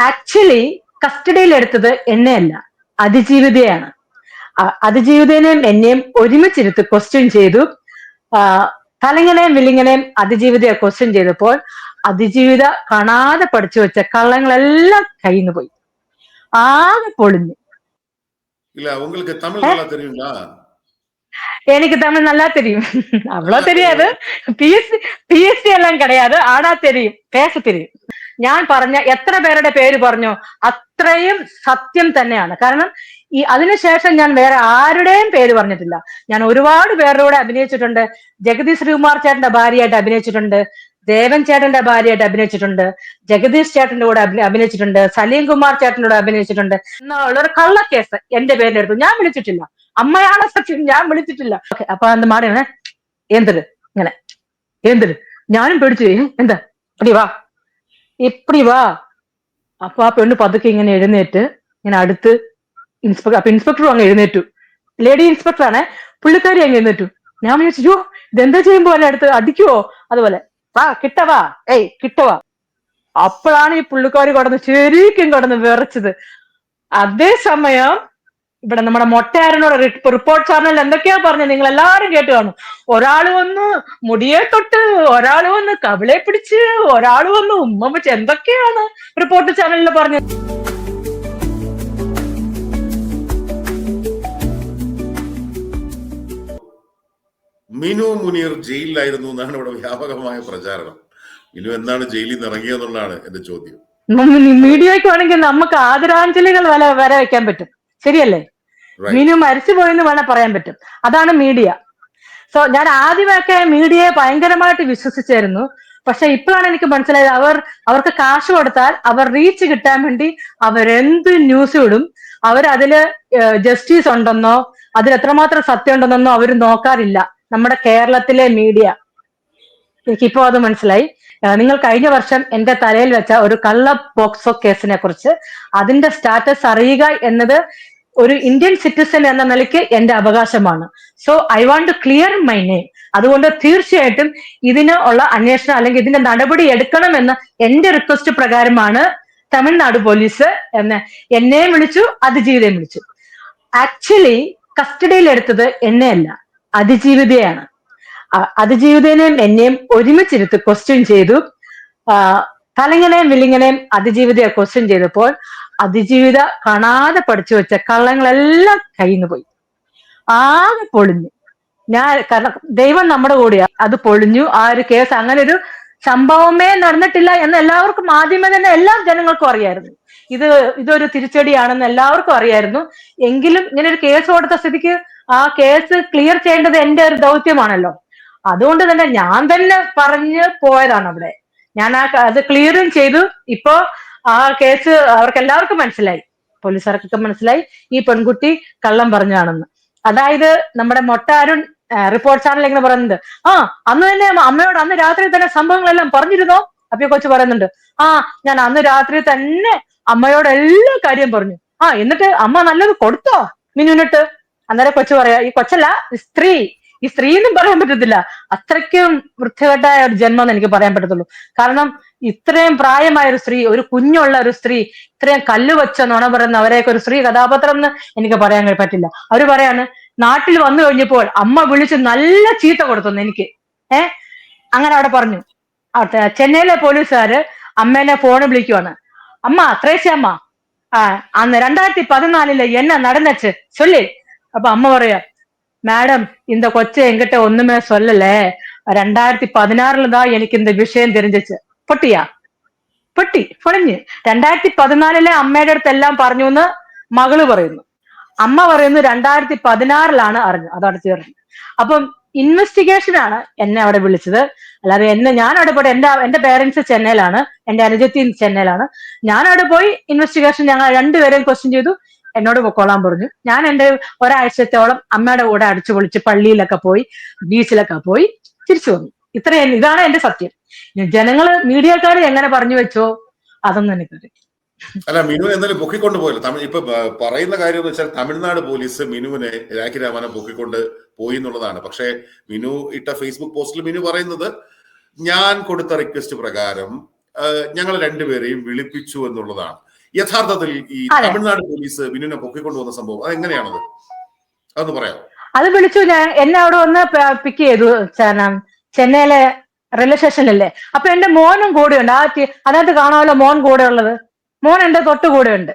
Actually കസ്റ്റഡിയിലെടുത്തത് എന്നെയല്ല, അതിജീവിതയാണ്. അതിജീവിതനെയും എന്നെയും ഒരുമിച്ചിരുത്ത് question ചെയ്തു. തലങ്ങനെയും വില്ലിങ്ങനെയും അതിജീവിതയെ ക്വസ്റ്റ്യൻ ചെയ്തപ്പോൾ അതിജീവിത കാണാതെ പഠിച്ചു വെച്ച കള്ളങ്ങളെല്ലാം കയ്യിൽ നിന്ന് പോയി. ആകെ പൊളിഞ്ഞു. எனக்கு தமிழ் நல்லா தெரியும். அவ்வளோ தெரியாது. பிஎஸ்சி எல்லாம் கிடையாது. ஆனா தெரியும், பேச தெரியும். ഞാൻ പറഞ്ഞ എത്ര പേരുടെ പേര് പറഞ്ഞോ അത്രയും സത്യം തന്നെയാണ്. കാരണം അതിനുശേഷം ഞാൻ വേറെ ആരുടെയും പേര് പറഞ്ഞിട്ടില്ല. ഞാൻ ഒരുപാട് പേരുടെ കൂടെ അഭിനയിച്ചിട്ടുണ്ട്. ജഗദീഷ് ശ്രീകുമാർ ചേട്ടന്റെ ഭാര്യയായിട്ട് അഭിനയിച്ചിട്ടുണ്ട്, ദേവൻ ചേട്ടന്റെ ഭാര്യയായിട്ട് അഭിനയിച്ചിട്ടുണ്ട്, ജഗദീഷ് ചേട്ടന്റെ കൂടെ അഭിനയിച്ചിട്ടുണ്ട്, സലീം കുമാർ ചേട്ടന്റെ കൂടെ അഭിനയിച്ചിട്ടുണ്ട്. എന്നുള്ളൊരു കള്ളക്കേസ് എന്റെ പേരിലെടുത്തു. ഞാൻ വിളിച്ചിട്ടില്ല, അമ്മയാണ് സത്യം, ഞാൻ വിളിച്ചിട്ടില്ല. ഓക്കെ, അപ്പൊ அந்த മാടിയാണ് എന്തൊരു ഇങ്ങനെ എന്തൊരു ഞാനും പേടിച്ചു. എന്താ ഇപ്പടി വാ, ഇപ്പടി വാ. അപ്പൊ ആ പെണ്ണ് പതുക്കെ ഇങ്ങനെ എഴുന്നേറ്റ് ഇങ്ങനെ അടുത്ത് അപ്പൊ ഇൻസ്പെക്ടറും അങ്ങ് എഴുന്നേറ്റു. ലേഡി ഇൻസ്പെക്ടർ ആണ്, പുള്ളിക്കാരി അങ്ങ് എഴുന്നേറ്റു. ഞാൻ വിചാരിച്ചു ഇതെന്താ ചെയ്യുമ്പോ അല്ലെ അടുത്ത് അടിക്കുവോ, അതുപോലെ വാ കിട്ടവാ, ഏയ് കിട്ടവാ. അപ്പോഴാണ് ഈ പുള്ളിക്കാരി ശരിക്കും കടന്ന് വിറച്ചത്. അതേസമയം ഇവിടെ നമ്മുടെ മൊട്ടയാരനോട് റിപ്പോർട്ട് ചാനലിൽ എന്തൊക്കെയാ പറഞ്ഞു, നിങ്ങൾ എല്ലാവരും കേട്ട് കാണും. ഒരാള് വന്ന് മുടിയെ തൊട്ട്, ഒരാള് വന്ന് കവിളെ പിടിച്ച്, ഒരാള് വന്ന് ഉമ്മ വെച്ച്, എന്തൊക്കെയാണ് റിപ്പോർട്ട് ചാനലിൽ പറഞ്ഞത്. മിനു മുനീർ ജയിലിലായിരുന്നു എന്നാണ് ഇവിടെ വ്യാപകമായ പ്രചാരണം. മിനു എന്താണ് ജയിലിൽ നിന്ന് ഇറങ്ങിയെന്നുള്ളതാണ് എന്റെ ചോദ്യം. മീഡിയക്ക് വേണമെങ്കിൽ നമുക്ക് ആദരാഞ്ജലികൾ വരെ വെക്കാൻ പറ്റും, ശരിയല്ലേ? മിനു മരിച്ചുപോയെന്ന് വേണേൽ പറയാൻ പറ്റും. അതാണ് മീഡിയ. സോ ഞാൻ ആദ്യമൊക്കെ മീഡിയയെ ഭയങ്കരമായിട്ട് വിശ്വസിച്ചായിരുന്നു. പക്ഷെ ഇപ്പോഴാണ് എനിക്ക് മനസ്സിലായത് അവർക്ക് കാശ് കൊടുത്താൽ അവർ റീച്ച് കിട്ടാൻ വേണ്ടി അവരെന്ത് ന്യൂസ് ഇടും. അവരതില് ജസ്റ്റിസ് ഉണ്ടെന്നോ അതിൽ എത്രമാത്രം സത്യം ഉണ്ടെന്നോ അവർ നോക്കാറില്ല. നമ്മുടെ കേരളത്തിലെ മീഡിയ, എനിക്കിപ്പോ അത് മനസ്സിലായി. നിങ്ങൾ കഴിഞ്ഞ വർഷം എന്റെ തലയിൽ വെച്ച ഒരു കള്ള പോക്സോ കേസിനെ കുറിച്ച് അതിന്റെ സ്റ്റാറ്റസ് അറിയുക എന്നത് ഒരു ഇന്ത്യൻ സിറ്റിസൺ എന്ന നിലയ്ക്ക് എന്റെ അവകാശമാണ്. So I want to clear my name. അതുകൊണ്ട് തീർച്ചയായിട്ടും ഇതിന് ഉള്ള അന്വേഷണം അല്ലെങ്കിൽ ഇതിന്റെ നടപടി എടുക്കണമെന്ന് എന്റെ റിക്വസ്റ്റ് പ്രകാരമാണ് തമിഴ്നാട് പോലീസ് എന്നെയും വിളിച്ചു, അതിജീവിതയും വിളിച്ചു. ആക്ച്വലി കസ്റ്റഡിയിലെടുത്തത് എന്നെയല്ല, അതിജീവിതയാണ്. അതിജീവിതനെയും എന്നെയും ഒരുമിച്ചിരുത്ത് ക്വസ്റ്റ്യൻ ചെയ്തു. തലങ്ങനെയും വില്ലിങ്ങനെയും അതിജീവിതയെ ക്വസ്റ്റ്യൻ ചെയ്തപ്പോൾ അതിജീവിത കാണാതെ പഠിച്ചു വെച്ച കള്ളങ്ങളെല്ലാം കയ്യിൽ നിന്ന് പോയി. ആകെ പൊളിഞ്ഞു. കാരണം ദൈവം നമ്മുടെ കൂടെയാ. അത് പൊളിഞ്ഞു. ആ ഒരു കേസ്, അങ്ങനെ ഒരു സംഭവമേ നടന്നിട്ടില്ല എന്ന് എല്ലാവർക്കും ആദ്യമേ തന്നെ എല്ലാ ജനങ്ങൾക്കും അറിയായിരുന്നു. ഇതൊരു തിരിച്ചടിയാണെന്ന് എല്ലാവർക്കും അറിയായിരുന്നു. എങ്കിലും ഇങ്ങനെ ഒരു കേസ് കൊടുത്ത സ്ഥിതിക്ക് ആ കേസ് ക്ലിയർ ചെയ്യേണ്ടത് എന്റെ ഒരു ദൗത്യമാണല്ലോ. അതുകൊണ്ട് തന്നെ ഞാൻ തന്നെ പറഞ്ഞു പോയതാണ് അവിടെ. ഞാൻ അത് ക്ലിയറും ചെയ്തു. ഇപ്പോ ആ കേസ് അവർക്ക് എല്ലാവർക്കും മനസ്സിലായി, പോലീസുകാർക്കൊക്കെ മനസ്സിലായി ഈ പെൺകുട്ടി കള്ളം പറഞ്ഞാണെന്ന്. അതായത് നമ്മുടെ മൊട്ടാരുൺ റിപ്പോർട്ട് ചാനൽ ഇങ്ങനെ പറയുന്നുണ്ട്, അന്ന് തന്നെ അമ്മയോട് അന്ന് രാത്രി തന്നെ സംഭവങ്ങളെല്ലാം പറഞ്ഞിരുന്നോ? അപ്പൊ കൊച്ചു പറയുന്നുണ്ട്, ഞാൻ അന്ന് രാത്രി തന്നെ അമ്മയോട് എല്ലാ കാര്യം പറഞ്ഞു. എന്നിട്ട് അമ്മ നല്ലത് കൊടുത്തോ മിനുവിനിട്ട്? അന്നേരം കൊച്ചു പറയാ, ഈ കൊച്ചല്ല, ഈ സ്ത്രീ എന്നും പറയാൻ പറ്റത്തില്ല, അത്രയ്ക്കും വൃത്തികെട്ടായ ഒരു ജന്മം എന്ന് എനിക്ക് പറയാൻ പറ്റത്തുള്ളൂ. കാരണം ഇത്രയും പ്രായമായ ഒരു സ്ത്രീ, ഒരു കുഞ്ഞുള്ള ഒരു സ്ത്രീ, ഇത്രയും കല്ല് വെച്ച നുണ പറയുന്ന അവരെയൊക്കെ ഒരു സ്ത്രീ കഥാപാത്രം എന്ന് എനിക്ക് പറയാൻ പറ്റില്ല. അവര് പറയാണ്, നാട്ടിൽ വന്നു കഴിഞ്ഞപ്പോൾ അമ്മ വിളിച്ച് നല്ല ചീത്ത കൊടുത്തു എനിക്ക്. അങ്ങനെ അവിടെ പറഞ്ഞു. ചെന്നൈയിലെ പോലീസുകാര് അമ്മേനെ ഫോണ് വിളിക്കുവാണ്. അമ്മ ത്രേസ്യ അമ്മ, അന്ന് 2014 என்ன நடந்துச்சு சொல்லி. അപ്പൊ അമ്മ പറയാ, மேடம் இந்த கொச்சை என்கிட்ட ஒண்ணுமே சொல்லல, 2016 தான் எனக்கு இந்த விஷயம் தெரிஞ்சிச்சு. പൊടിഞ്ഞ് 2014 അമ്മയുടെ അടുത്ത് എല്ലാം പറഞ്ഞു എന്ന് മകള് പറയുന്നു. അമ്മ പറയുന്നു 2016 അറിഞ്ഞു. അതവിടെ ചേർന്നു. അപ്പം ഇൻവെസ്റ്റിഗേഷൻ ആണ് എന്നെ അവിടെ വിളിച്ചത്. അല്ലാതെ ഞാൻ അവിടെ പോയി, എന്റെ പേരൻസ് ചെന്നൈയിലാണ്, എന്റെ അനുജത്തി ചെന്നൈയിലാണ്. ഞാൻ അവിടെ പോയി ഇൻവെസ്റ്റിഗേഷൻ, ഞങ്ങൾ രണ്ടുപേരെയും ക്വസ്റ്റ്യൻ ചെയ്തു. എന്നോട് പൊക്കോളാൻ പറഞ്ഞു. ഞാൻ എന്റെ ഒരാഴ്ചത്തോളം അമ്മയുടെ കൂടെ അടിച്ചു പൊളിച്ച് പള്ളിയിലൊക്കെ പോയി, ബീച്ചിലൊക്കെ പോയി തിരിച്ചു വന്നു. ഇതാണ് എന്റെ സത്യം. ജനങ്ങള് മീഡിയക്കാർ എങ്ങനെ പറഞ്ഞു വെച്ചോ അതൊന്നും എനിക്കറിയാം. അല്ല, മിനു എന്നാലും പൊക്കിക്കൊണ്ട് പോയല്ലോ. ഇപ്പൊ പറയുന്ന കാര്യം എന്ന് വെച്ചാൽ തമിഴ്നാട് പോലീസ് മിനുവിനെ, രാഖി രാമനെ പൊക്കിക്കൊണ്ട് പോയി എന്നുള്ളതാണ്. പക്ഷെ മിനു ഇട്ട ഫേസ്ബുക്ക് പോസ്റ്റിൽ മിനു പറയുന്നത്, ഞാൻ കൊടുത്ത റിക്വസ്റ്റ് പ്രകാരം ഞങ്ങൾ രണ്ടുപേരെയും വിളിപ്പിച്ചു എന്നുള്ളതാണ്. യഥാർത്ഥത്തിൽ ഈ തമിഴ്നാട് പോലീസ് മിനുവിനെ പൊക്കിക്കൊണ്ടുവന്ന സംഭവം അതെങ്ങനെയാണത്, അതൊന്ന് പറയാം. അത് വിളിച്ചു, ഞാൻ എന്നെ അവിടെ വന്ന് പിക്ക് ചെയ്തു ചെന്നൈയിലെ റെയിൽവേ സ്റ്റേഷനിലല്ലേ. അപ്പൊ എന്റെ മോനും കൂടെ ഉണ്ട്. അതിനകത്ത് കാണാമല്ലോ മോൻ കൂടെ ഉള്ളത്. മോൻ എന്റെ തൊട്ട് കൂടെ ഉണ്ട്.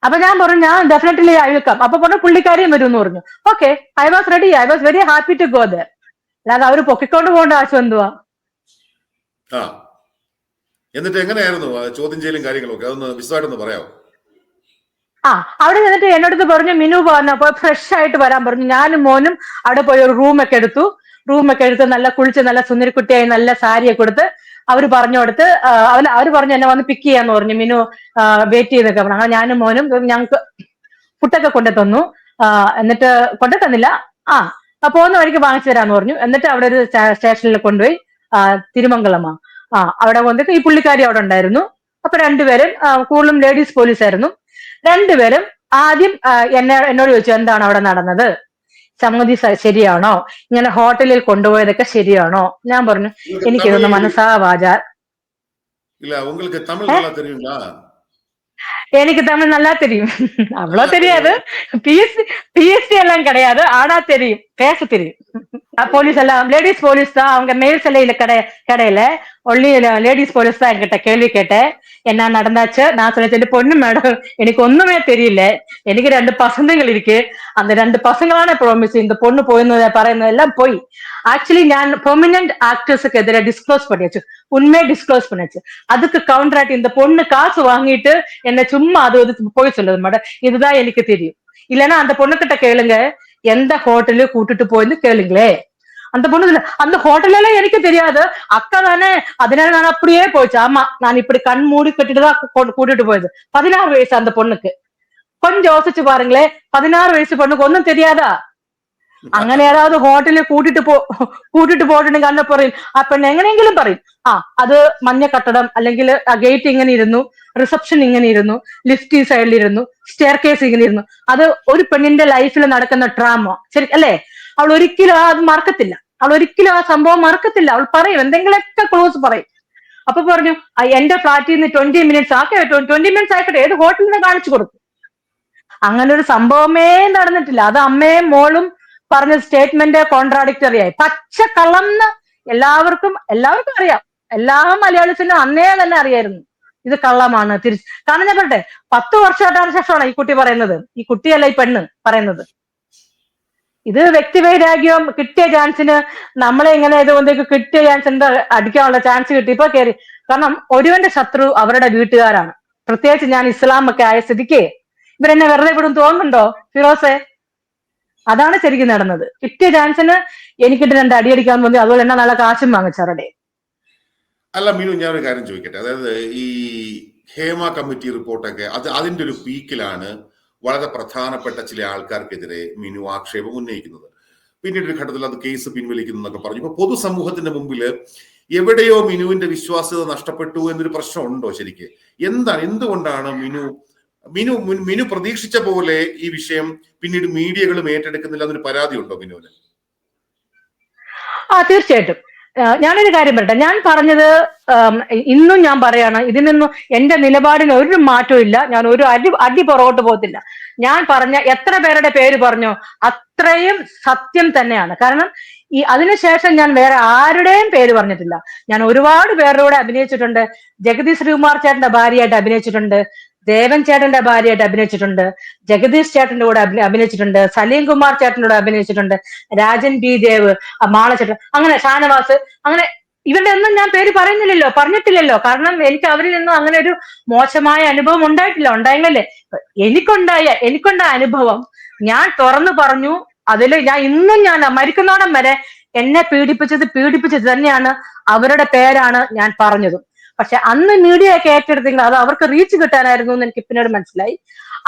അപ്പൊ ഞാൻ പറഞ്ഞു ഞാൻ ഡെഫിനറ്റ്ലി ഐ വിൽ കം. അപ്പൊ പറഞ്ഞു പുള്ളിക്കാരിയും വരും എന്ന് പറഞ്ഞു. Okay, I was ready, I was very happy to go there. അല്ലാതെ അവര് പൊക്കിക്കൊണ്ട് പോകേണ്ട ആവശ്യം എന്തുവാ. എന്നിട്ട് എങ്ങനെയായിരുന്നു ചോദ്യം ചെയ്യലും കാര്യങ്ങളൊക്കെ, അതൊന്ന് വിശദമായിട്ടൊന്ന് പറയാമോ? അവിടെ നിന്നിട്ട് എന്നോടത്ത് പറഞ്ഞു മിനു പറഞ്ഞപ്പോ ഫ്രഷ് ആയിട്ട് വരാൻ പറഞ്ഞു. ഞാനും മോനും അവിടെ പോയി ഒരു റൂമൊക്കെ എടുത്തു നല്ല കുളിച്ച് നല്ല സുന്ദരിക്കുട്ടിയായി നല്ല സാരിയൊക്കെ കൊടുത്ത് അവര് പറഞ്ഞു കൊടുത്ത് അവര് പറഞ്ഞു എന്നെ വന്ന് പിക്ക് ചെയ്യാന്ന് പറഞ്ഞു. മിനു വെയിറ്റ് ചെയ്തൊക്കെ പറഞ്ഞു. അങ്ങനെ ഞാനും മോനും ഞങ്ങൾക്ക് ഫുഡൊക്കെ കൊണ്ടു തന്നു. എന്നിട്ട് കൊണ്ടു തന്നില്ല, പോകുന്ന വഴിക്ക് വാങ്ങിച്ചു തരാന്ന് പറഞ്ഞു. എന്നിട്ട് അവിടെ ഒരു സ്റ്റേഷനിൽ കൊണ്ടുപോയി, തിരുമംഗലമാ അവിടെ വന്നിട്ട് ഈ പുള്ളിക്കാരി അവിടെ ഉണ്ടായിരുന്നു. അപ്പൊ രണ്ടുപേരും കൂടുതലും ലേഡീസ് പോലീസ് ആയിരുന്നു. രണ്ടുപേരും ആദ്യം എന്നോട് ചോദിച്ചു എന്താണ് അവിടെ നടന്നത്, സംഗതി ശരിയാണോ, ഇങ്ങനെ ഹോട്ടലിൽ കൊണ്ടുപോയതൊക്കെ ശരിയാണോ. ഞാൻ പറഞ്ഞു എനിക്കിതൊന്ന് മനസ്സാ വാചാ எனக்கு தமிழ் நல்லா தெரியும். அவ்வளவு தெரியாது, பிஎஸ்சி எல்லாம் கிடையாது, ஆனா தெரியும், பேச தெரியும். போலீஸ் எல்லாம் லேடிஸ் போலீஸ் தான், அவங்க மேல்ஸ் எல்லாம் இல்ல கடையில ஒன்லி லேடிஸ் போலீஸ் தான் என்கிட்ட கேள்வி கேட்டேன். என்ன நடந்தாச்சு நான் சொல்லிட்டு பொண்ணு மேடம் எனக்கு ஒண்ணுமே தெரியல, எனக்கு 2 பசங்கள் இருக்கு, அந்த 2 பசங்களான ப்ராமிஸ், இந்த பொண்ணு போயிருந்தத പറയുന്നത് എല്ലാം പോയി. ஆக்சுவலி ഞാൻ ப்ரொமினன்ட் ஆக்டர்ஸுக்கு எதிராக டிஸ்க்ளோஸ் பண்ணியாச்சு, உண்மையை டிஸ்க்ளோஸ் பண்ணியாச்சு. அதுக்கு கவுண்டராட்டி இந்த பொண்ணு காசு வாங்கிட்டு என்ன சும்மா அது போய் சொல்லுது மேடம், இதுதான் எனக்கு தெரியும். இல்லைன்னா அந்த பொண்ணுகிட்ட கேளுங்க எந்த ஹோட்டலு கூட்டிட்டு போயிருந்து கேளுங்களே. அந்த பொண்ணு அந்த ஹோட்டல்ல எனக்கு தெரியாது, அக்கா தானே, அதனால நான் அப்படியே போயிடுச்சு. ஆமா, நான் இப்படி கண் மூடி கட்டிட்டுதான் கூட்டிட்டு போயிடுது. 16 வயசு அந்த பொண்ணுக்கு. கொஞ்சம் யோசிச்சு பாருங்களேன், 16 வயசு பொண்ணுக்கு ஒன்னும் தெரியாதா? അങ്ങനെ ഏതാவது ഹോട്ടലിൽ കൂട്ടിട്ട് പോയിട്ടുണ്ടെങ്കിൽ അന്നെ പറയും, ആ പെണ്ണ് എങ്ങനെയെങ്കിലും പറയും അത് മഞ്ഞ കട്ടടം, അല്ലെങ്കിൽ ആ ഗേറ്റ് ഇങ്ങനെ ഇരുന്നു, റിസപ്ഷൻ ഇങ്ങനെ ഇരുന്നു, ലിഫ്റ്റ് ഈ സൈഡിൽ ഇരുന്നു, സ്റ്റെയർ കേസ് ഇങ്ങനെ ഇരുന്നു. അത് ഒരു പെണ്ണിന്റെ ലൈഫിൽ നടക്കുന്ന ഡ്രാമ, ശരി അല്ലേ? അവൾ ഒരിക്കലും അത് മറക്കത്തില്ല, അവൾ ഒരിക്കലും ആ സംഭവം മറക്കത്തില്ല. അവൾ പറയും, എന്തെങ്കിലുമൊക്കെ ക്ലോസ് പറയും. അപ്പൊ പറഞ്ഞു എന്റെ ഫ്ലാറ്റിൽ നിന്ന് 20 മിനിറ്റ്സ് ആക്കെ, 20 മിനിറ്റ്സ് ആയിക്കട്ടെ, ഏത് ഹോട്ടലിൽ നിന്ന് കാണിച്ചു കൊടുക്കും. അങ്ങനെ ഒരു സംഭവമേ നടന്നിട്ടില്ല. അത് അമ്മയും മോളും പറഞ്ഞ സ്റ്റേറ്റ്മെന്റ് കോൺട്രാഡിക്ടറി ആയി, പച്ചക്കള്ളംന്ന് എല്ലാവർക്കും അറിയാം. എല്ലാ മലയാളീസിനും അന്നേ തന്നെ അറിയായിരുന്നു ഇത് കള്ളമാണ്. കാരണം ഞാൻ പറയട്ടെ, 10 വർഷമായിട്ടാണ് ശേഷമാണ് ഈ കുട്ടി പറയുന്നത്, ഈ കുട്ടിയല്ല ഈ പെണ്ണ് പറയുന്നത്. ഇത് വ്യക്തിവൈരാഗ്യം, കിട്ടിയ ചാൻസിന് നമ്മളെ ഇങ്ങനെ ഇതുകൊണ്ട് കിട്ടിയ ചാൻസ് എന്താ അടിക്കാനുള്ള ചാൻസ് കിട്ടി ഇപ്പൊ കയറി. കാരണം ഒരുവന്റെ ശത്രു അവരുടെ വീട്ടുകാരാണ്. പ്രത്യേകിച്ച് ഞാൻ ഇസ്ലാം ഒക്കെ ആയ സ്ഥിതിക്ക് ഇവരെന്നെ വെറുതെ വിടും തോന്നുന്നുണ്ടോ ഫിറോസെ? അതാണ് ശരിക്കും നടന്നത്. കിട്ടിയ ചാൻസിന് എനിക്കിട്ട് 2 അടിയടിക്കാൻ തോന്നി, അതുപോലെ തന്നെ നല്ല കാശും വാങ്ങിച്ചവരുടെ. അല്ല മീനു, ഞാൻ ഒരു കാര്യം ചോദിക്കട്ടെ. അതായത് ഈ ഹേമ കമ്മിറ്റി റിപ്പോർട്ടൊക്കെ അതിന്റെ ഒരു പീക്കിലാണ് വളരെ പ്രധാനപ്പെട്ട ചില ആൾക്കാർക്കെതിരെ മിനു ആക്ഷേപം ഉന്നയിക്കുന്നത്. പിന്നീട് ഒരു ഘട്ടത്തിൽ അത് കേസ് പിൻവലിക്കുന്നു എന്നൊക്കെ പറഞ്ഞു. ഇപ്പൊ പൊതുസമൂഹത്തിന്റെ മുമ്പിൽ എവിടെയോ മിനുവിന്റെ വിശ്വാസ്യത നഷ്ടപ്പെട്ടു എന്നൊരു പ്രശ്നമുണ്ടോ ശരിക്ക്? എന്തുകൊണ്ടാണ് മിനു പ്രതീക്ഷിച്ച പോലെ ഈ വിഷയം പിന്നീട് മീഡിയകളും ഏറ്റെടുക്കുന്നില്ല എന്നൊരു പരാതി ഉണ്ടോ മിനുവിന്? തീർച്ചയായിട്ടും. ഞാനൊരു കാര്യം പറയട്ടെ, ഞാൻ പറഞ്ഞത് ഇന്നും ഞാൻ പറയാണ്, ഇതിനൊന്നും എന്റെ നിലപാടിന് ഒരു മാറ്റവും ഇല്ല. ഞാൻ ഒരു അടി പുറകോട്ട് പോകത്തില്ല. ഞാൻ പറഞ്ഞ എത്ര പേരുടെ പേര് പറഞ്ഞോ അത്രയും സത്യം തന്നെയാണ്. കാരണം അതിനുശേഷം ഞാൻ വേറെ ആരുടെയും പേര് പറഞ്ഞിട്ടില്ല. ഞാൻ ഒരുപാട് പേരുടെ കൂടെ അഭിനയിച്ചിട്ടുണ്ട്. ജഗതി ശ്രീകുമാർ ചേട്ടന്റെ ഭാര്യയായിട്ട് അഭിനയിച്ചിട്ടുണ്ട്, ദേവൻ ചേട്ടന്റെ ഭാര്യയായിട്ട് അഭിനയിച്ചിട്ടുണ്ട്, ജഗദീഷ് ചേട്ടന്റെ കൂടെ അഭിനയിച്ചിട്ടുണ്ട്, സലീം കുമാർ ചേട്ടന്റെ കൂടെ അഭിനയിച്ചിട്ടുണ്ട്, രാജൻ ബി ദേവ്, മാളച്ചേട്ടൻ, അങ്ങനെ ഷാനവാസ്, അങ്ങനെ ഇവരുടെ ഒന്നും ഞാൻ പേര് പറഞ്ഞിട്ടില്ലല്ലോ. കാരണം എനിക്ക് അവരിൽ നിന്നും അങ്ങനെ ഒരു മോശമായ അനുഭവം ഉണ്ടായെങ്കിലല്ലേ. എനിക്കുണ്ടായ അനുഭവം ഞാൻ തുറന്നു പറഞ്ഞു. അതില് ഞാൻ മരിക്കുന്നോടം വരെ എന്നെ പീഡിപ്പിച്ചത് തന്നെയാണ്, അവരുടെ പേരാണ് ഞാൻ പറഞ്ഞതും. പക്ഷെ അന്ന് മീഡിയ ഒക്കെ ഏറ്റെടുത്തെങ്കിൽ അത് അവർക്ക് റീച്ച് കിട്ടാനായിരുന്നു എന്ന് എനിക്ക് പിന്നീട് മനസ്സിലായി.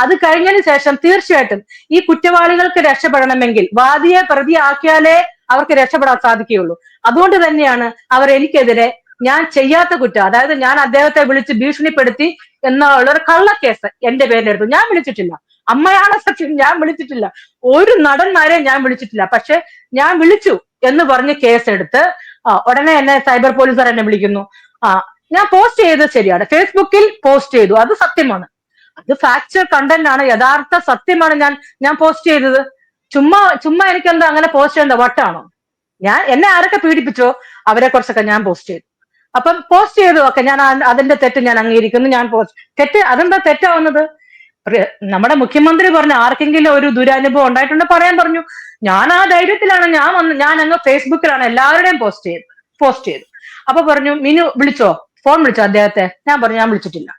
അത് കഴിഞ്ഞതിന് ശേഷം തീർച്ചയായിട്ടും ഈ കുറ്റവാളികൾക്ക് രക്ഷപ്പെടണമെങ്കിൽ വാദിയെ പ്രതിയാക്കിയാലേ അവർക്ക് രക്ഷപ്പെടാൻ സാധിക്കുകയുള്ളൂ. അതുകൊണ്ട് തന്നെയാണ് അവർ എനിക്കെതിരെ ഞാൻ ചെയ്യാത്ത കുറ്റം, അതായത് ഞാൻ അദ്ദേഹത്തെ വിളിച്ച് ഭീഷണിപ്പെടുത്തി എന്നുള്ളൊരു കള്ളക്കേസ് എന്റെ പേരിലെടുത്തു. ഞാൻ വിളിച്ചിട്ടില്ല, അമ്മയാണ് സത്യം, ഞാൻ വിളിച്ചിട്ടില്ല. ഒരു നടന്മാരെ ഞാൻ വിളിച്ചിട്ടില്ല. പക്ഷെ ഞാൻ വിളിച്ചു എന്ന് പറഞ്ഞ് കേസെടുത്ത് ഉടനെ എന്നെ സൈബർ പോലീസുകാർ എന്നെ വിളിക്കുന്നു. ഞാൻ പോസ്റ്റ് ചെയ്തത് ശരിയാണ്, ഫേസ്ബുക്കിൽ പോസ്റ്റ് ചെയ്തു, അത് സത്യമാണ്, അത് ഫാക്ച്വൽ കണ്ടന്റ് ആണ്, യഥാർത്ഥ സത്യമാണ് ഞാൻ പോസ്റ്റ് ചെയ്തത്. ചുമ്മാ എനിക്കെന്താ അങ്ങനെ പോസ്റ്റ് ചെയ്യേണ്ട വട്ടാണോ? എന്നെ ആരൊക്കെ പീഡിപ്പിച്ചോ അവരെ കുറിച്ചൊക്കെ ഞാൻ പോസ്റ്റ് ചെയ്തു. അപ്പം പോസ്റ്റ് ചെയ്തു, ഒക്കെ ഞാൻ അതിന്റെ തെറ്റ് ഞാൻ അംഗീകരിക്കുന്നു. തെറ്റ് അതെന്താ തെറ്റാവുന്നത്? നമ്മുടെ മുഖ്യമന്ത്രി പറഞ്ഞു ആർക്കെങ്കിലും ഒരു ദുരനുഭവം ഉണ്ടായിട്ടുണ്ടെങ്കിൽ പറയാൻ പറഞ്ഞു. ഞാൻ ആ ധൈര്യത്തിലാണ് ഞാൻ അങ്ങ് ഫേസ്ബുക്കിലാണ് എല്ലാവരുടെയും പോസ്റ്റ് ചെയ്തു. അപ്പൊ പറഞ്ഞു മിനു വിളിച്ചോ, ഫോൺ വിളിച്ചോ അദ്ദേഹത്തെ? ഞാൻ പറഞ്ഞു ഞാൻ വിളിച്ചിട്ടില്ല,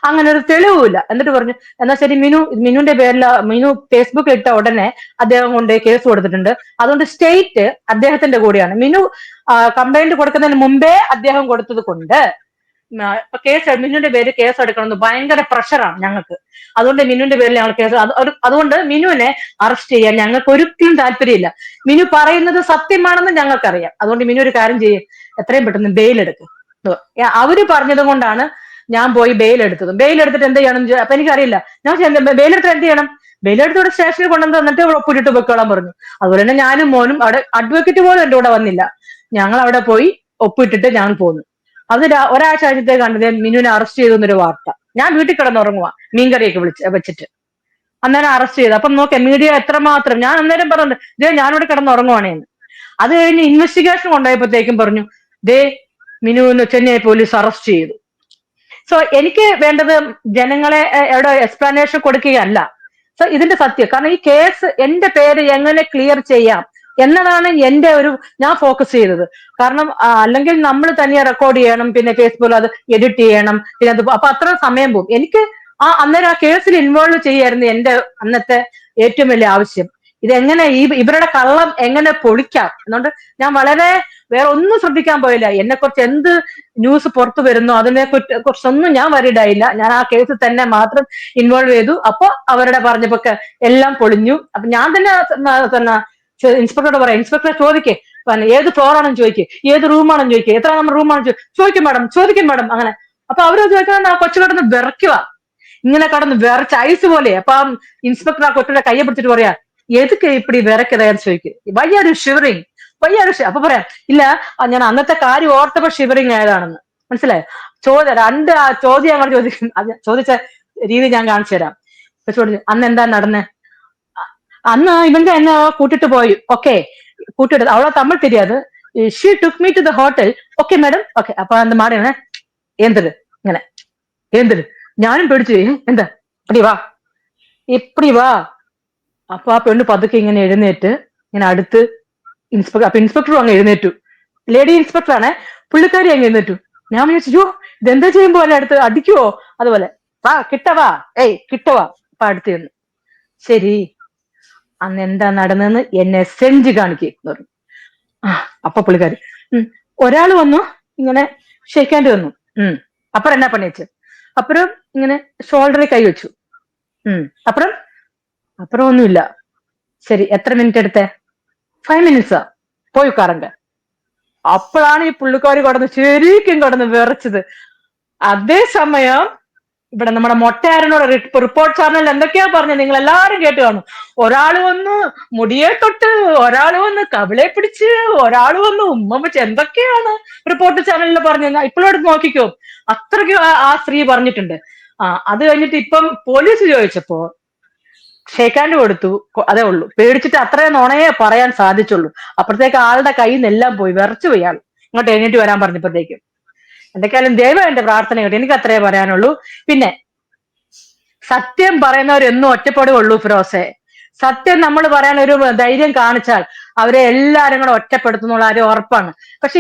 അങ്ങനെ ഒരു തെളിവുമില്ല. എന്നിട്ട് പറഞ്ഞു എന്നാ ശരി മിനുവിന്റെ പേരിൽ മിനു ഫേസ്ബുക്കിൽ ഇട്ട ഉടനെ അദ്ദേഹം കൊണ്ട് കേസ് കൊടുത്തിട്ടുണ്ട്, അതുകൊണ്ട് സ്റ്റേറ്റ് അദ്ദേഹത്തിന്റെ കൂടെയാണ്. മിനു കംപ്ലൈന്റ് കൊടുക്കുന്നതിന് മുമ്പേ അദ്ദേഹം കൊടുത്തത് കൊണ്ട് മിനുവിന്റെ പേര് കേസ് എടുക്കണമെന്ന് ഭയങ്കര പ്രഷറാണ് ഞങ്ങൾക്ക്. അതുകൊണ്ട് മിനുവിന്റെ പേരിൽ ഞങ്ങൾ കേസ്, അതുകൊണ്ട് മിനുവിനെ അറസ്റ്റ് ചെയ്യാൻ ഞങ്ങൾക്ക് ഒരിക്കലും താല്പര്യമില്ല. മിനു പറയുന്നത് സത്യമാണെന്ന് ഞങ്ങൾക്കറിയാം. അതുകൊണ്ട് മിനു ഒരു കാര്യം ചെയ്യും, എത്രയും പെട്ടെന്ന് ബെയിൽ എടുക്കും. അവര് പറഞ്ഞത് കൊണ്ടാണ് ഞാൻ പോയി ബെയിൽ എടുത്തത്. ബെയിൽ എടുത്തിട്ട് എന്ത് ചെയ്യണം? അപ്പൊ എനിക്കറിയില്ല. ഞാൻ ബെയിൽ എടുത്തിട്ട് എന്ത് ചെയ്യണം? ബെയിൽ എടുത്തോടെ സ്റ്റേഷനിൽ കൊണ്ടുവന്ന് തന്നിട്ട് ഒപ്പിട്ടിട്ട് വെക്കോളാൻ പറഞ്ഞു. അതുപോലെ തന്നെ ഞാനും മോനും, അവിടെ അഡ്വക്കേറ്റ് പോലും എന്റെ കൂടെ വന്നില്ല, ഞങ്ങൾ അവിടെ പോയി ഒപ്പിട്ടിട്ട് ഞങ്ങൾ പോന്നു. അത് ഒരാഴ്ച കഴിഞ്ഞിട്ടേ കണ്ടത് മിനുവിനെ അറസ്റ്റ് ചെയ്തു എന്നൊരു വാർത്ത. ഞാൻ വീട്ടിൽ കിടന്നുറങ്ങുക മീൻകറിയൊക്കെ വെച്ചിട്ട്, അന്നേരം അറസ്റ്റ് ചെയ്തു. അപ്പം നോക്കെ മീഡിയ എത്രമാത്രം. ഞാൻ അന്നേരം പറഞ്ഞു ദേ ഞാനിവിടെ കിടന്നുറങ്ങുവാണേന്ന്. അത് കഴിഞ്ഞ് ഇൻവെസ്റ്റിഗേഷൻ കൊണ്ടുപോയപ്പോഴത്തേക്കും പറഞ്ഞു ദേ മിനുവിന് ചെന്നൈ പോലീസ് അറസ്റ്റ് ചെയ്തു. സോ എനിക്ക് വേണ്ടത് ജനങ്ങളെ എവിടെ എക്സ്പ്ലനേഷൻ കൊടുക്കുകയല്ല, സോ ഇതിന്റെ സത്യം. കാരണം ഈ കേസ് എന്റെ പേര് എങ്ങനെ ക്ലിയർ ചെയ്യാം എന്നതാണ് ഞാൻ ഫോക്കസ് ചെയ്തത്. കാരണം അല്ലെങ്കിൽ നമ്മൾ തന്നെ റെക്കോർഡ് ചെയ്യണം, പിന്നെ ഫേസ്ബുക്കിൽ അത് എഡിറ്റ് ചെയ്യണം, പിന്നെ അപ്പൊ അത്ര സമയം പോകും. എനിക്ക് അന്നേരം ആ കേസിൽ ഇൻവോൾവ് ചെയ്യായിരുന്നു എന്റെ അന്നത്തെ ഏറ്റവും വലിയ ആവശ്യം. ഇതെങ്ങനെ ഇവരുടെ കള്ളം എങ്ങനെ പൊളിക്കാം എന്നുകൊണ്ട് ഞാൻ വേറെ ഒന്നും ശ്രദ്ധിക്കാൻ പോയില്ല. എന്നെ കുറിച്ച് എന്ത് ന്യൂസ് പുറത്തു വരുന്നു അതിനെ കുറിച്ചൊന്നും ഞാൻ വരിഡായില്ല. ഞാൻ ആ കേസിൽ തന്നെ മാത്രം ഇൻവോൾവ് ചെയ്തു. അപ്പൊ അവരുടെ പറഞ്ഞപ്പോ എല്ലാം പൊളിഞ്ഞു. അപ്പൊ ഞാൻ തന്നെ ഇൻസ്പെക്ടറോട് പറയാം, ഇൻസ്പെക്ടറെ ചോദിക്കേ, ഏത് ഫ്ലോർ ആണെന്ന് ചോദിക്കേ, ഏത് റൂമാണെന്ന് ചോദിക്കേ, എത്ര നമ്പർ റൂമാണെന്ന് ചോദിക്കും മാഡം അങ്ങനെ. അപ്പൊ അവര് ചോദിക്കാൻ ആ കൊച്ചു കിടന്ന് വിറയ്ക്കുക, ഇങ്ങനെ കടന്ന് വിറച്ച് ഐസ് പോലെ. അപ്പൊ ഇൻസ്പെക്ടർ ആ കൊച്ചിയുടെ കയ്യെ പിടിച്ചിട്ട് പറയാ എതുക്ക് ഇപ്പടി വിറയ്ക്കതയെന്ന് ചോദിക്കും. വയ്യാരു ഷിവറിങ് അപ്പൊ പറയാം ഇല്ല ഞാൻ അന്നത്തെ കാര്യം ഓർത്തപ്പോ ഷിവറിങ് ആയതാണെന്ന്. മനസ്സിലായോ? രണ്ട് ചോദ്യം അങ്ങോട്ട് ചോദിച്ച രീതി ഞാൻ കാണിച്ചു തരാം. ചോദിച്ചു അന്ന് എന്താ നടന്നേ? അന്ന് ഇവന്റെ എന്നെ കൂട്ടിട്ട് പോയി, ഓക്കെ കൂട്ടിട്ട് അവളെ തമ്മിൽ தெரியாது. She took me to the hotel, okay madam, okay. അപ്പൊ அந்த മാഡം എന്തത് ഇങ്ങനെ എന്തത് ഞാനും പേടിച്ചു, എന്താ ഇപ്പടി വാ. അപ്പൊ ആ പെണ്ണ് പതുക്കെ ഇങ്ങനെ എഴുന്നേറ്റ് ഇങ്ങനെ അടുത്ത് ഇൻസ്പെക്ടറും അങ്ങ് എഴുന്നേറ്റു. ലേഡി ഇൻസ്പെക്ടർ ആണേ, പുള്ളിക്കാരി അങ്ങ് എഴുന്നേറ്റു. ഞാൻ വിചാരിച്ചു ഇതെന്താ ചെയ്യുമ്പോ അല്ലെ അടുത്ത് അടിക്കുവോ, അതുപോലെ കിട്ടവാ അപ്പൊ അടുത്ത് ചെന്നു. ശരി അന്ന് എന്താ നടന്നെന്ന് എന്നെ സെഞ്ച് കാണിക്കുന്നു. അപ്പൊ പുള്ളിക്കാരി ഒരാള് വന്നു ഇങ്ങനെ ഷെയ്ക്കാൻഡ് വന്നു. അപ്പുറം എന്നാ പണിയച്ച്, അപ്പുറം ഇങ്ങനെ ഷോൾഡറിൽ കൈ വെച്ചു. അപ്പുറം ഒന്നുമില്ല. ശരി എത്ര മിനിറ്റ് എടുത്തേ? 5 minutes പോയി ഉക്കാറുണ്ട്. അപ്പോഴാണ് ഈ പുള്ളിക്കാരി ശരിക്കും കടന്ന് വിറച്ചത്. അതേസമയം ഇവിടെ നമ്മുടെ മൊട്ടയാരനോട് റിപ്പോർട്ട് ചാനലിൽ എന്തൊക്കെയാ പറഞ്ഞത് നിങ്ങൾ എല്ലാവരും കേട്ട് കാണും. ഒരാള് വന്ന് മുടിയെ തൊട്ട്, ഒരാള് വന്ന് കവിളെ പിടിച്ച്, ഒരാള് വന്ന് ഉമ്മ വെച്ച്, എന്തൊക്കെയാണ് റിപ്പോർട്ട് ചാനലിൽ പറഞ്ഞത്. ഇപ്പോഴെടുത്ത് നോക്കിക്കോ, അത്രയ്ക്ക് ആ സ്ത്രീ പറഞ്ഞിട്ടുണ്ട്. അത് കഴിഞ്ഞിട്ട് ഇപ്പം പോലീസ് ചോദിച്ചപ്പോ ഷേക്കാൻഡ് കൊടുത്തു, അതേ ഉള്ളൂ. പേടിച്ചിട്ട് അത്രയും നുണയെ പറയാൻ സാധിച്ചുള്ളൂ. അപ്പഴത്തേക്ക് ആളുടെ കയ്യിൽ നിന്നെല്ലാം പോയി, വിറച്ചു പോയി ആൾ. ഇങ്ങോട്ട് എഴുന്നേറ്റ് വരാൻ പറഞ്ഞപ്പോഴത്തേക്കും. എന്തൊക്കെയാലും ദൈവം എന്റെ പ്രാർത്ഥന കേട്ടു, എനിക്ക് അത്രേ പറയാനുള്ളൂ. പിന്നെ സത്യം പറയുന്നവരെന്നും ഒറ്റപ്പെടുകയുള്ളൂ ഫിറോസെ. സത്യം നമ്മൾ പറയാൻ ഒരു ധൈര്യം കാണിച്ചാൽ അവരെ എല്ലാരും കൂടെ ഒറ്റപ്പെടുത്തുന്നുള്ള കാര്യം ഉറപ്പാണ്. പക്ഷെ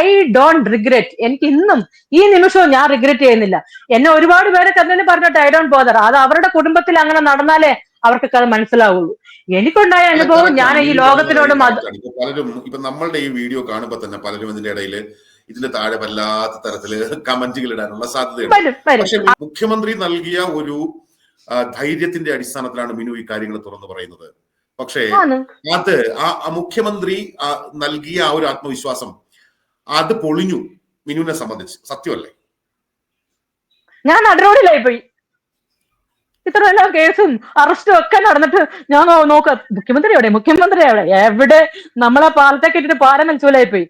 ഐ ഡോണ്ട് റിഗ്രറ്റ്. എനിക്ക് ഇന്നും ഈ നിമിഷവും ഞാൻ റിഗ്രറ്റ് ചെയ്യുന്നില്ല. എന്നെ ഒരുപാട് പേരെ തന്നെ പറഞ്ഞിട്ട് ഐ ഡോണ്ട് ബോദർ. അത് അവരുടെ കുടുംബത്തിൽ അങ്ങനെ നടന്നാലേ അവർക്കൊക്കെ അത് മനസ്സിലാവുള്ളൂ. എനിക്കുണ്ടായ അനുഭവം ഞാൻ ഈ ലോകത്തിനോട് പലരും ഇപ്പൊ നമ്മളുടെ ഈ വീഡിയോ കാണുമ്പോ തന്നെ പലരും ഇതിന്റെ ഇടയിൽ ഇതിന്റെ താഴെ വല്ലാത്ത തരത്തില് കമന്റുകൾ ഇടാനുള്ള സാധ്യതയുണ്ട്. പക്ഷെ മുഖ്യമന്ത്രി നൽകിയ ഒരു ധൈര്യത്തിന്റെ അടിസ്ഥാനത്തിലാണ് മിനു ഈ കാര്യങ്ങൾ തുറന്നു പറയുന്നത്. പക്ഷേ അത് ആ മുഖ്യമന്ത്രി നൽകിയ ആ ഒരു ആത്മവിശ്വാസം അത് പൊളിഞ്ഞു മിനുവിനെ സംബന്ധിച്ച്. സത്യമല്ലേ? ഞാൻ നടുറോഡിലായി പോയി. ഇത്ര എല്ലാ കേസും അറസ്റ്റും ഒക്കെ നടന്നിട്ട് ഞാൻ നോക്കാം മുഖ്യമന്ത്രി എവിടെ എവിടെ നമ്മളെ പാലത്തേക്ക് ഇട്ടിട്ട് പാര മനസ്സിലായി പോയി.